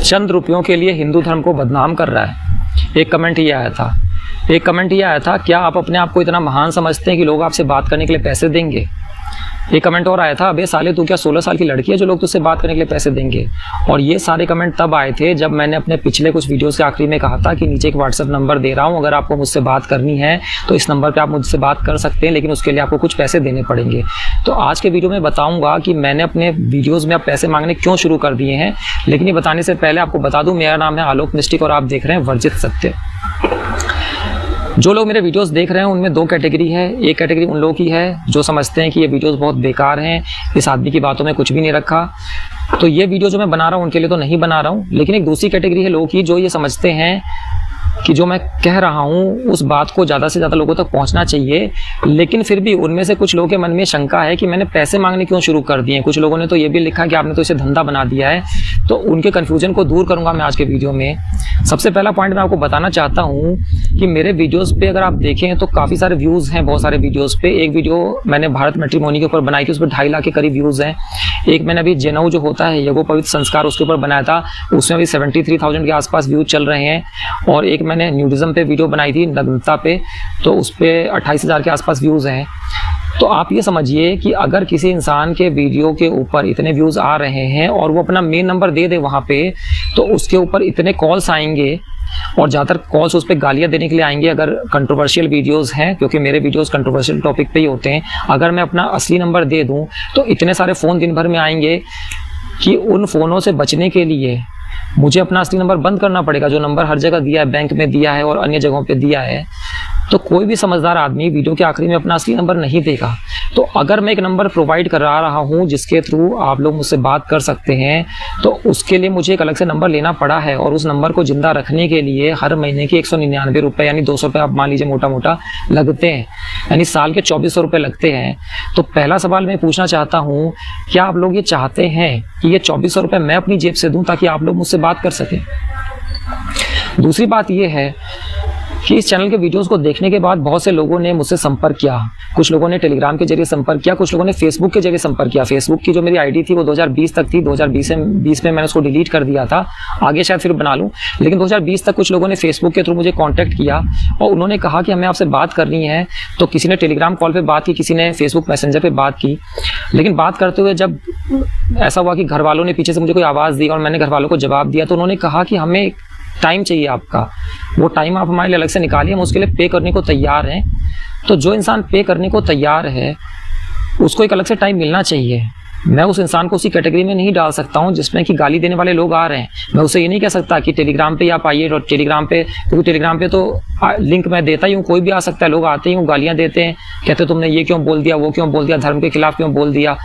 चंद रुपयों के लिए हिंदू धर्म को बदनाम कर रहा है। एक कमेंट ये आया था, क्या आप अपने आप को इतना महान समझते हैं कि लोग आपसे बात करने के लिए पैसे देंगे? एक कमेंट और आया था, अबे साले तू क्या 16 साल की लड़की है जो लोग तुझसे बात करने के लिए पैसे देंगे? और ये सारे कमेंट तब आए थे जब मैंने अपने पिछले कुछ वीडियोस के आखिरी में कहा था कि नीचे एक व्हाट्सएप नंबर दे रहा हूँ, अगर आपको मुझसे बात करनी है तो इस नंबर पे आप मुझसे बात कर सकते हैं, लेकिन उसके लिए आपको कुछ पैसे देने पड़ेंगे। तो आज के वीडियो में बताऊँगा कि मैंने अपने वीडियोज़ में अब पैसे मांगने क्यों शुरू कर दिए हैं। लेकिन ये बताने से पहले आपको बता दूँ, मेरा नाम है आलोक मिस्टिक और आप देख रहे हैं वर्जित सत्य। जो लोग मेरे वीडियोस देख रहे हैं उनमें दो कैटेगरी है। एक कैटेगरी उन लोगों की है जो समझते हैं कि ये वीडियोस बहुत बेकार हैं, इस आदमी की बातों में कुछ भी नहीं रखा, तो ये वीडियो जो मैं बना रहा हूँ उनके लिए तो नहीं बना रहा हूँ। लेकिन एक दूसरी कैटेगरी है लोगों की जो ये समझते हैं कि जो मैं कह रहा हूँ उस बात को ज़्यादा से ज़्यादा लोगों तक पहुँचना चाहिए। लेकिन फिर भी उनमें से कुछ लोगों के मन में शंका है कि मैंने पैसे मांगने क्यों शुरू कर दिए। कुछ लोगों ने तो ये भी लिखा कि आपने तो इसे धंधा बना दिया है। तो उनके कन्फ्यूजन को दूर करूँगा मैं आज के वीडियो में। सबसे पहला पॉइंट मैं आपको बताना चाहता हूँ कि मेरे वीडियोज़ पे अगर आप देखें तो काफ़ी सारे व्यूज़ हैं बहुत सारे वीडियोज़ पे। एक वीडियो मैंने भारत मैट्रिमोनी के ऊपर बनाई थी, उस पर 2.5 लाख के करीब व्यूज़ हैं। एक मैंने अभी जनेऊ जो होता है यज्ञोपवीत संस्कार उसके ऊपर बनाया था, उसमें अभी 73,000 के आसपास व्यूज चल रहे हैं। और एक मैंने न्यूडिज्म पे वीडियो बनाई थी नग्नता पे, तो उस पर 28,000 के आसपास व्यूज़ हैं। तो आप ये समझिए कि अगर किसी इंसान के वीडियो के ऊपर इतने व्यूज़ आ रहे हैं और वो अपना मेन नंबर दे दे वहाँ पे, तो उसके ऊपर इतने कॉल्स आएंगे और ज़्यादातर कॉल्स उस पर गालियाँ देने के लिए आएंगे अगर कंट्रोवर्शियल वीडियोस हैं, क्योंकि मेरे वीडियोस कंट्रोवर्शियल टॉपिक पे ही होते हैं। अगर मैं अपना असली नंबर दे दूँ तो इतने सारे फ़ोन दिन भर में आएंगे कि उन फ़ोनों से बचने के लिए मुझे अपना असली नंबर बंद करना पड़ेगा, जो नंबर हर जगह दिया है, बैंक में दिया है और अन्य जगहों पे दिया है। तो कोई भी समझदार आदमी वीडियो के आखिरी में अपना असली नंबर नहीं देगा। तो अगर मैं एक नंबर प्रोवाइड करा रहा हूँ जिसके थ्रू आप लोग मुझसे बात कर सकते हैं, तो उसके लिए मुझे एक अलग से नंबर लेना पड़ा है। और उस नंबर को जिंदा रखने के लिए हर महीने के 199 रुपये यानी 200 रुपये आप मान लीजिए मोटा मोटा लगते हैं, यानी साल के 2400 रुपये लगते हैं। तो पहला सवाल मैं पूछना चाहता हूँ, क्या आप लोग ये चाहते हैं कि ये 2400 रुपये मैं अपनी जेब से दूँ ताकि आप लोग मुझसे बात कर सकें? दूसरी बात ये है कि इस चैनल के वीडियोस को देखने के बाद बहुत से लोगों ने मुझसे संपर्क किया। कुछ लोगों ने टेलीग्राम के जरिए संपर्क किया, कुछ लोगों ने फेसबुक के जरिए संपर्क किया। फेसबुक की जो मेरी आईडी थी वो 2020 तक थी, 2020 में मैंने उसको डिलीट कर दिया था, आगे शायद फिर बना लूँ। लेकिन 2020 तक कुछ लोगों ने फेसबुक के थ्रू मुझे कॉन्टैक्ट किया और उन्होंने कहा कि हमें आपसे बात करनी है। तो किसी ने टेलीग्राम कॉल पर बात की, किसी ने फेसबुक मैसेंजर पर बात की। लेकिन बात करते हुए जब ऐसा हुआ कि घर वालों ने पीछे से मुझे कोई आवाज़ दी और मैंने घर वालों को जवाब दिया, तो उन्होंने कहा कि हमें टाइम चाहिए आपका, वो टाइम आप हमारे लिए अलग से निकालिए, हम उसके लिए पे करने को तैयार हैं। तो जो इंसान पे करने को तैयार है उसको एक अलग से टाइम मिलना चाहिए। मैं उस इंसान को उसी कैटेगरी में नहीं डाल सकता हूं जिसमें कि गाली देने वाले लोग आ रहे हैं। मैं उसे ये नहीं कह सकता कि टेलीग्राम पे आप आइए, और टेलीग्राम पे, क्योंकि टेलीग्राम पे तो लिंक मैं देता ही हूँ, कोई भी आ सकता है। लोग आते ही हूँ, गालियाँ देते हैं, कहते तुमने ये क्यों बोल दिया, वो क्यों बोल दिया, धर्म के खिलाफ क्यों बोल दिया।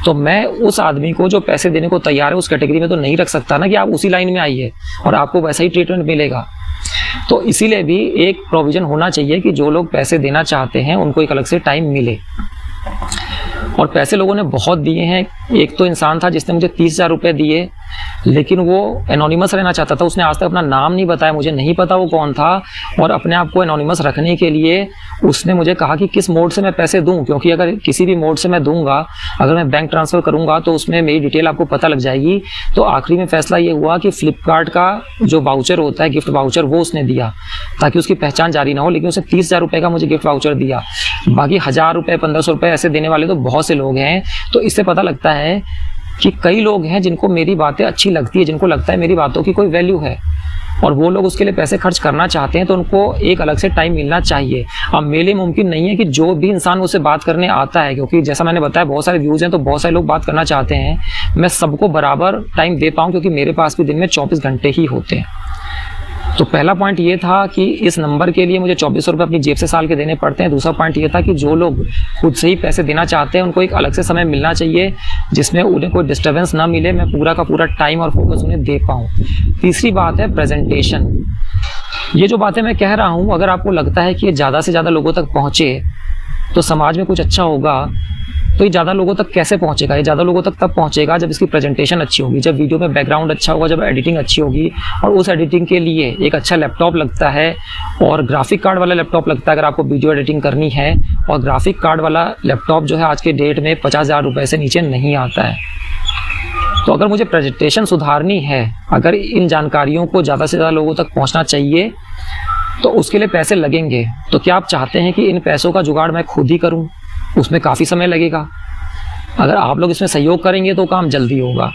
तो मैं उस आदमी को जो पैसे देने को तैयार है उस कैटेगरी में तो नहीं रख सकता ना कि आप उसी लाइन में आइए और आपको वैसा ही ट्रीटमेंट मिलेगा। तो इसीलिए भी एक प्रोविजन होना चाहिए कि जो लोग पैसे देना चाहते हैं उनको एक अलग से टाइम मिले। और पैसे लोगों ने बहुत दिए हैं। एक तो इंसान था जिसने मुझे 30,000 रुपये दिए, लेकिन वो एनोनिमस रहना चाहता था। उसने आज तक अपना नाम नहीं बताया, मुझे नहीं पता वो कौन था। और अपने आप को एनोनिमस रखने के लिए उसने मुझे कहा कि किस मोड से मैं पैसे दूं, क्योंकि अगर किसी भी मोड से मैं दूंगा, अगर मैं बैंक ट्रांसफ़र करूंगा तो उसमें मेरी डिटेल आपको पता लग जाएगी। तो आखिरी में फैसला ये हुआ कि फ्लिपकार्ट का जो वाउचर होता है, गिफ्ट वाउचर, वो उसने दिया ताकि उसकी पहचान जारी ना हो। लेकिन उसने 30,000 रुपये का मुझे गिफ्ट वाउचर दिया। बाकी 1,000 रुपये, 1,500 रुपये ऐसे देने वाले तो बहुत से लोग हैं। तो इससे पता लगता है कि कई लोग हैं जिनको मेरी बातें अच्छी लगती है, जिनको लगता है मेरी बातों की कोई वैल्यू है और वो लोग उसके लिए पैसे खर्च करना चाहते हैं। तो उनको एक अलग से टाइम मिलना चाहिए। अब मेरे लिए मुमकिन नहीं है कि जो भी इंसान मुझसे बात करने आता है, क्योंकि जैसा मैंने बताया बहुत सारे व्यूज़ हैं तो बहुत सारे लोग बात करना चाहते हैं, मैं सबको बराबर टाइम दे पाऊँ, क्योंकि मेरे पास भी दिन में 24 घंटे ही होते हैं। तो पहला पॉइंट ये था कि इस नंबर के लिए मुझे 2400 रुपये अपनी जेब से साल के देने पड़ते हैं। दूसरा पॉइंट ये था कि जो लोग खुद से ही पैसे देना चाहते हैं उनको एक अलग से समय मिलना चाहिए जिसमें उन्हें कोई डिस्टर्बेंस ना मिले, मैं पूरा का पूरा टाइम और फोकस उन्हें दे पाऊँ। तीसरी बात है प्रेजेंटेशन। ये जो बातें मैं कह रहा हूँ, अगर आपको लगता है कि ये ज़्यादा से ज़्यादा लोगों तक पहुँचे तो समाज में कुछ अच्छा होगा, तो ये ज़्यादा लोगों तक कैसे पहुँचेगा? ये ज़्यादा लोगों तक तब पहुँचेगा जब इसकी प्रेजेंटेशन अच्छी होगी, जब वीडियो में बैकग्राउंड अच्छा होगा, जब एडिटिंग अच्छी होगी। और उस एडिटिंग के लिए एक अच्छा लैपटॉप लगता है और ग्राफिक कार्ड वाला लैपटॉप लगता है अगर आपको वीडियो एडिटिंग करनी है। और ग्राफिक कार्ड वाला लैपटॉप जो है आज के डेट में 50,000 रुपये से नीचे नहीं आता है। तो अगर मुझे प्रेजेंटेशन सुधारनी है, अगर इन जानकारियों को ज़्यादा से ज़्यादा लोगों तक पहुंचना चाहिए, तो उसके लिए पैसे लगेंगे। तो क्या आप चाहते हैं कि इन पैसों का जुगाड़ मैं खुद ही करूं? उसमें काफ़ी समय लगेगा। अगर आप लोग इसमें सहयोग करेंगे तो काम जल्दी होगा।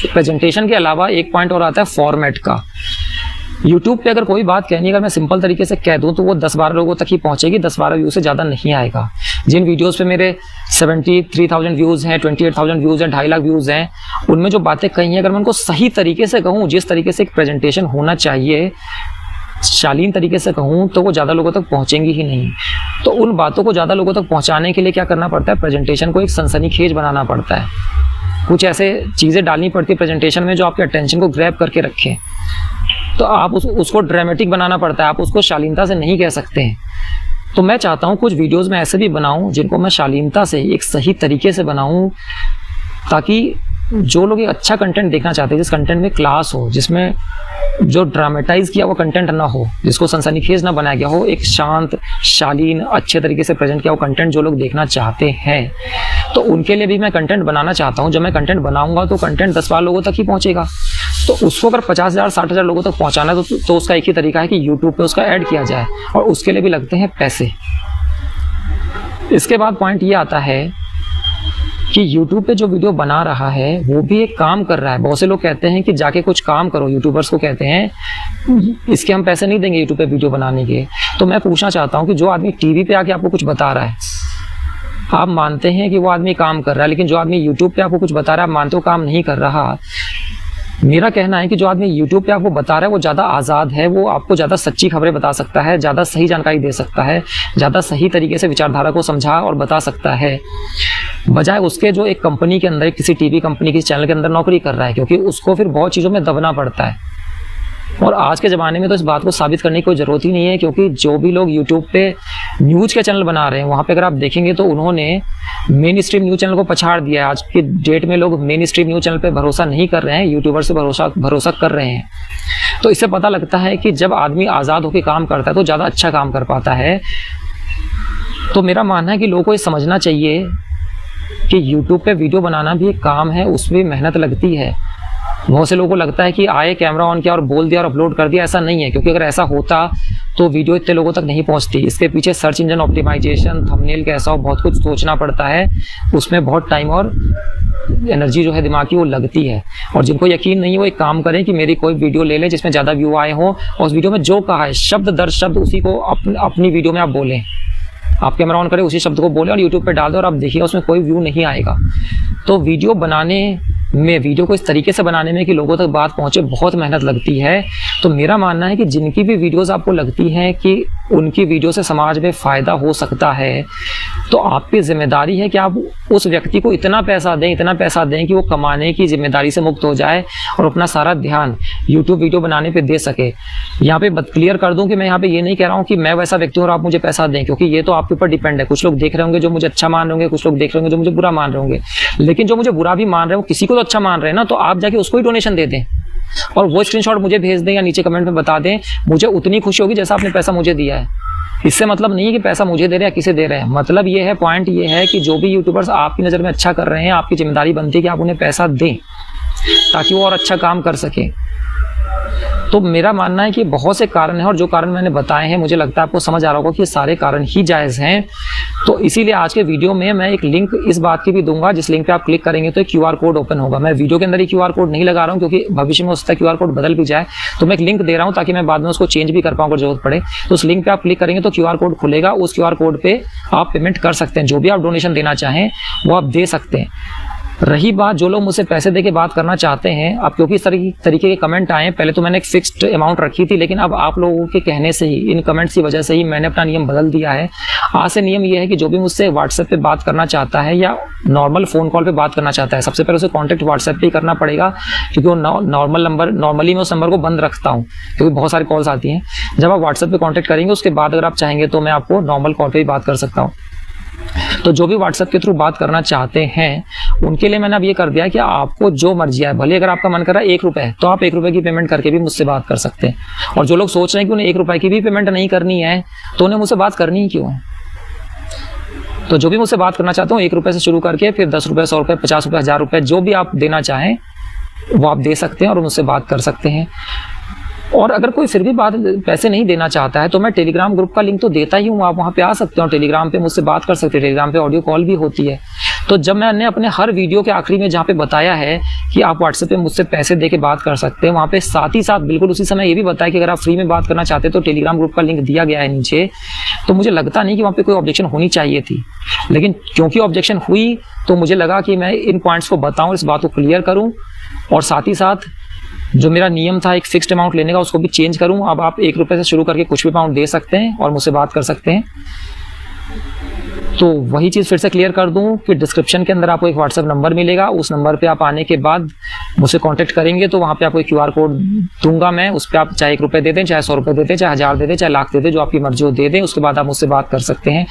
प्रेजेंटेशन के अलावा एक पॉइंट और आता है फॉर्मेट का। यूट्यूब पे अगर कोई बात कहनी है, अगर मैं सिंपल तरीके से कह दूं तो वो 10-12 लोगों तक ही पहुंचेगी, 10-12 व्यू से ज़्यादा नहीं आएगा। जिन वीडियोस पे मेरे 73,000 व्यूज़ हैं, 28,000 व्यूज़ हैं, 2.5 लाख व्यूज़ हैं, उनमें जो बातें कही हैं, अगर मैं उनको सही तरीके से कहूँ, जिस तरीके से एक प्रेजेंटेशन होना चाहिए, शालीन तरीके से कहूँ, तो वो ज़्यादा लोगों तक पहुँचेंगी ही नहीं। तो उन बातों को ज़्यादा लोगों तक पहुँचाने के लिए क्या करना पड़ता है? प्रेजेंटेशन को एक सनसनीखेज बनाना पड़ता है। कुछ ऐसे चीज़ें डालनी पड़ती है प्रेजेंटेशन में जो आपके अटेंशन को ग्रैब करके रखें। तो आप उसको ड्रामेटिक बनाना पड़ता है, आप उसको शालीनता से नहीं कह सकते हैं। तो मैं चाहता हूँ कुछ वीडियोस में ऐसे भी बनाऊँ जिनको मैं शालीनता से एक सही तरीके से बनाऊँ, ताकि जो लोग एक अच्छा कंटेंट देखना चाहते हैं, जिस कंटेंट में क्लास हो, जिसमें जो ड्रामेटाइज किया हुआ कंटेंट ना हो, जिसको सनसनीखेज ना बनाया गया हो, एक शांत, शालीन, अच्छे तरीके से प्रेजेंट किया हुआ कंटेंट जो लोग देखना चाहते हैं, तो उनके लिए भी मैं कंटेंट बनाना चाहता हूं। जब मैं कंटेंट बनाऊंगा तो कंटेंट 10-12 लोगों तक ही पहुंचेगा। तो उसको अगर 50,000 60,000 लोगों तक पहुंचाना है तो उसका एक ही तरीका है कि यूट्यूब पे उसका ऐड किया जाए, और उसके लिए भी लगते हैं पैसे। इसके बाद पॉइंट ये आता है कि YouTube पे जो वीडियो बना रहा है वो भी एक काम कर रहा है। बहुत से लोग कहते हैं कि जाके कुछ काम करो, यूट्यूबर्स को कहते हैं इसके हम पैसे नहीं देंगे YouTube पे वीडियो बनाने के। तो मैं पूछना चाहता हूँ कि जो आदमी टीवी पे आके आपको कुछ बता रहा है, आप मानते हैं कि वो आदमी काम कर रहा है, लेकिन जो आदमी YouTube पे आपको कुछ बता रहा है आप मानते हो काम नहीं कर रहा। मेरा कहना है कि जो आदमी YouTube पे आपको बता रहा है वो ज़्यादा आज़ाद है, वो आपको ज़्यादा सच्ची खबरें बता सकता है, ज़्यादा सही जानकारी दे सकता है, ज़्यादा सही तरीके से विचारधारा को समझा और बता सकता है, बजाय उसके जो एक कंपनी के अंदर, किसी टीवी कंपनी के चैनल के अंदर नौकरी कर रहा है, क्योंकि उसको फिर बहुत चीज़ों में दबना पड़ता है। और आज के ज़माने में तो इस बात को साबित करने की कोई ज़रूरत ही नहीं है, क्योंकि जो भी लोग यूट्यूब पे न्यूज़ के चैनल बना रहे हैं वहाँ पे अगर आप देखेंगे तो उन्होंने मेन स्ट्रीम न्यूज़ चैनल को पछाड़ दिया है। आज की डेट में लोग मेन स्ट्रीम न्यूज़ चैनल पे भरोसा नहीं कर रहे हैं, यूट्यूबर से भरोसा कर रहे हैं। तो इससे पता लगता है कि जब आदमी आज़ाद होकर काम करता है तो ज़्यादा अच्छा काम कर पाता है। तो मेरा मानना है कि लोगों को ये समझना चाहिए कि यूट्यूब पे वीडियो बनाना भी एक काम है, उसमें मेहनत लगती है। बहुत से लोगों को लगता है कि आए, कैमरा ऑन किया और बोल दिया और अपलोड कर दिया। ऐसा नहीं है, क्योंकि अगर ऐसा होता तो वीडियो इतने लोगों तक नहीं पहुंचती। इसके पीछे सर्च इंजन ऑप्टिमाइजेशन, थंबनेल कैसा हो, बहुत कुछ सोचना पड़ता है। उसमें बहुत टाइम और एनर्जी जो है दिमाग की वो लगती है। और जिनको यकीन नहीं है वो एक काम करें कि मेरी कोई वीडियो ले लें जिसमें ज़्यादा व्यू आए हों, और उस वीडियो में जो कहा है शब्द दर शब्द उसी को अपनी वीडियो में आप बोलें। आप कैमरा ऑन करें, उसी शब्द को बोलें और यूट्यूब पे डाल दो और आप देखिए उसमें कोई व्यू नहीं आएगा। तो वीडियो बनाने में, वीडियो को इस तरीके से बनाने में कि लोगों तक बात पहुंचे, बहुत मेहनत लगती है। तो मेरा मानना है कि जिनकी भी वीडियोस आपको लगती हैं कि उनकी वीडियो से समाज में फ़ायदा हो सकता है, तो आपकी जिम्मेदारी है कि आप उस व्यक्ति को इतना पैसा दें कि वो कमाने की जिम्मेदारी से मुक्त हो जाए और अपना सारा ध्यान यूट्यूब वीडियो बनाने पे दे सके। यहाँ पे क्लियर कर दूं कि मैं यहाँ पे ये नहीं कह रहा हूँ कि मैं वैसा व्यक्ति हूँ और आप मुझे पैसा दें, क्योंकि ये तो आपके ऊपर डिपेंड है। कुछ लोग देख रहे होंगे जो मुझे अच्छा मान रहे होंगे, कुछ लोग देख रहे होंगे जो मुझे बुरा मान रहे होंगे। लेकिन जो मुझे बुरा भी मान रहे हो, किसी को तो अच्छा मान रहे हैं ना, तो आप जाके उसको ही डोनेशन दे दें और वो स्क्रीनशॉट मुझे भेज दें या नीचे कमेंट में बता दें। मुझे उतनी खुशी होगी जैसा आपने पैसा मुझे दिया है। इससे मतलब नहीं है कि पैसा मुझे दे रहे हैं या किसे दे रहे हैं। मतलब ये है, पॉइंट ये है कि जो भी यूट्यूबर्स आपकी नज़र में अच्छा कर रहे हैं, आपकी जिम्मेदारी बनती है कि आप उन्हें पैसा दें ताकि वो और अच्छा काम कर सकें। तो मेरा मानना है कि बहुत से कारण हैं और जो कारण मैंने बताए हैं मुझे लगता है आपको समझ आ रहा होगा कि ये सारे कारण ही जायज़ हैं। तो इसीलिए आज के वीडियो में मैं एक लिंक इस बात की भी दूंगा, जिस लिंक पे आप क्लिक करेंगे तो एक QR कोड ओपन होगा। मैं वीडियो के अंदर ही QR कोड नहीं लगा रहा हूँ क्योंकि भविष्य में हो सकता है QR कोड बदल भी जाए, तो मैं एक लिंक दे रहा हूँ ताकि मैं बाद में उसको चेंज भी कर पाऊँ अगर जरूरत पड़े। तो उस लिंक पे आप क्लिक करेंगे तो QR कोड खुलेगा, उस QR कोड पे आप पेमेंट कर सकते हैं। जो भी आप डोनेशन देना चाहें वो आप दे सकते हैं। रही बात जो लोग मुझसे पैसे देके बात करना चाहते हैं, अब क्योंकि इस तरीके के कमेंट आए, पहले तो मैंने एक फिक्स्ड अमाउंट रखी थी, लेकिन अब आप लोगों के कहने से ही, इन कमेंट्स की वजह से ही मैंने अपना नियम बदल दिया है। आज से नियम ये है कि जो भी मुझसे व्हाट्सएप पे बात करना चाहता है या नॉर्मल फ़ोन कॉल पे बात करना चाहता है, सबसे पहले उसे कॉन्टैक्ट व्हाट्सएप पे ही करना पड़ेगा, क्योंकि वो नॉर्मली मैं उस नंबर को बंद रखता हूँ क्योंकि बहुत सारी कॉल्स आती हैं। जब आप व्हाट्सएप पे कॉन्टैक्ट करेंगे उसके बाद अगर आप चाहेंगे तो मैं आपको नॉर्मल कॉल पर ही बात कर सकता हूँ। तो जो भी व्हाट्सएप के थ्रू बात करना चाहते हैं उनके लिए मैंने अब ये कर दिया है कि आपको जो मर्जी है, भले अगर आपका मन कर रहा है 1 रुपए तो आप 1 रुपए की पेमेंट करके भी मुझसे बात कर सकते हैं। और जो लोग सोच रहे हैं कि उन्हें 1 रुपए की भी पेमेंट नहीं करनी है तो उन्हें मुझसे बात करनी ही क्यों है। तो जो भी मुझसे बात करना चाहते हो 1 रुपए से शुरू करके फिर 10 रुपए, 100 रुपए, 50 रुपए, 1000 रुपए जो भी आप देना चाहें वो आप दे सकते हैं और उनसे बात कर सकते हैं। और अगर कोई फिर भी पैसे नहीं देना चाहता है तो मैं टेलीग्राम ग्रुप का लिंक तो देता ही हूँ, आप वहाँ पे आ सकते हो, टेलीग्राम पे मुझसे बात कर सकते हैं, टेलीग्राम पे ऑडियो कॉल भी होती है। तो जब मैंने अपने हर वीडियो के आखिरी में जहाँ पे बताया है कि आप व्हाट्सएप पे मुझसे पैसे दे के बात कर सकते हैं, वहाँ पे साथ ही साथ बिल्कुल उसी समय ये भी बताया कि अगर आप फ्री में बात करना चाहते हैं तो टेलीग्राम ग्रुप का लिंक दिया गया है नीचे। तो मुझे लगता नहीं कि वहाँ पे कोई ऑब्जेक्शन होनी चाहिए थी, लेकिन क्योंकि ऑब्जेक्शन हुई तो मुझे लगा कि मैं इन पॉइंट्स को बताऊँ, इस बात को क्लियर करूँ, और साथ ही साथ जो मेरा नियम था एक फिक्स्ड अमाउंट लेने का उसको भी चेंज करूं। अब आप 1 रुपये से शुरू करके कुछ भी अमाउंट दे सकते हैं और मुझसे बात कर सकते हैं। तो वही चीज़ फिर से क्लियर कर दूं कि डिस्क्रिप्शन के अंदर आपको एक व्हाट्सएप नंबर मिलेगा, उस नंबर पे आप आने के बाद मुझसे कांटेक्ट करेंगे तो वहाँ पे आपको QR कोड दूंगा मैं, उस पर आप चाहे 1 रुपये दे दें, चाहे 100 रुपये दे दें, चाहे 1000 दे दें, चाहे लाख दे दें, जो आपकी मर्जी हो दे दें। उसके बाद आप मुझसे बात कर सकते हैं।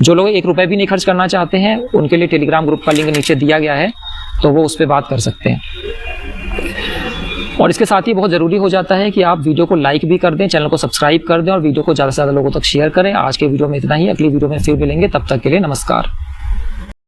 जो लोग 1 रुपये भी नहीं खर्च करना चाहते हैं उनके लिए टेलीग्राम ग्रुप का लिंक नीचे दिया गया है, तो वो उस पर बात कर सकते हैं। और इसके साथ ही बहुत ज़रूरी हो जाता है कि आप वीडियो को लाइक भी कर दें, चैनल को सब्सक्राइब कर दें और वीडियो को ज़्यादा से ज़्यादा लोगों तक शेयर करें। आज के वीडियो में इतना ही, अगली वीडियो में फिर मिलेंगे, तब तक के लिए नमस्कार।